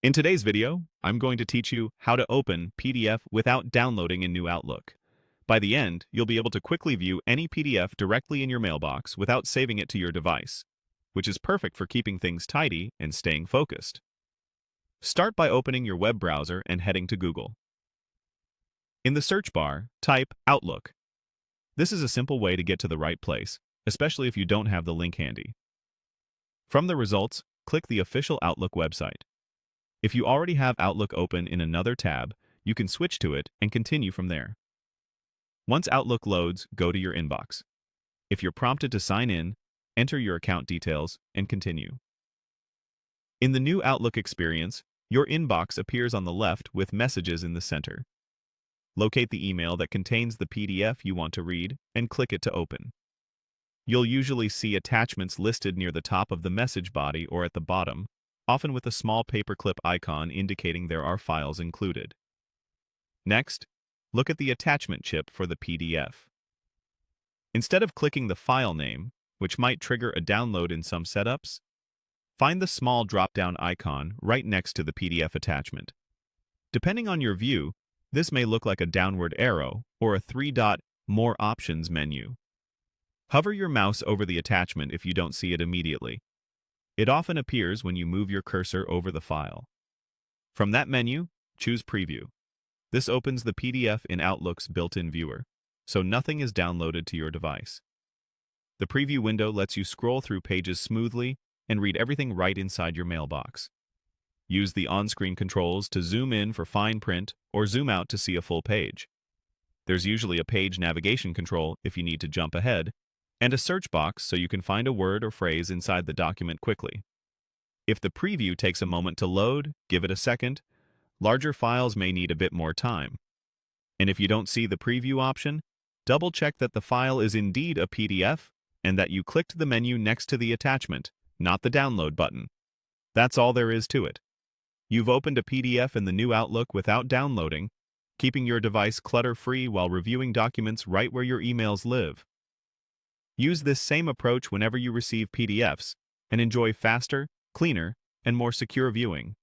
In today's video, I'm going to teach you how to open PDF without downloading a new Outlook. By the end, you'll be able to quickly view any PDF directly in your mailbox without saving it to your device, which is perfect for keeping things tidy and staying focused. Start by opening your web browser and heading to Google. In the search bar, type Outlook. This is a simple way to get to the right place, especially if you don't have the link handy. From the results, click the official Outlook website. If you already have Outlook open in another tab, you can switch to it and continue from there. Once Outlook loads, go to your inbox. If you're prompted to sign in, enter your account details and continue. In the new Outlook experience, your inbox appears on the left with messages in the center. Locate the email that contains the PDF you want to read and click it to open. You'll usually see attachments listed near the top of the message body or at the bottom, often with a small paperclip icon indicating there are files included. Next, look at the attachment chip for the PDF. Instead of clicking the file name, which might trigger a download in some setups, find the small drop-down icon right next to the PDF attachment. Depending on your view, this may look like a downward arrow or a three-dot More Options menu. Hover your mouse over the attachment if you don't see it immediately. It often appears when you move your cursor over the file. From that menu, choose Preview. This opens the PDF in Outlook's built-in viewer, so nothing is downloaded to your device. The preview window lets you scroll through pages smoothly and read everything right inside your mailbox. Use the on-screen controls to zoom in for fine print or zoom out to see a full page. There's usually a page navigation control if you need to jump ahead, and a search box so you can find a word or phrase inside the document quickly. If the preview takes a moment to load, give it a second. Larger files may need a bit more time. And if you don't see the preview option, double-check that the file is indeed a PDF and that you clicked the menu next to the attachment, not the download button. That's all there is to it. You've opened a PDF in the new Outlook without downloading, keeping your device clutter-free while reviewing documents right where your emails live. Use this same approach whenever you receive PDFs and enjoy faster, cleaner, and more secure viewing.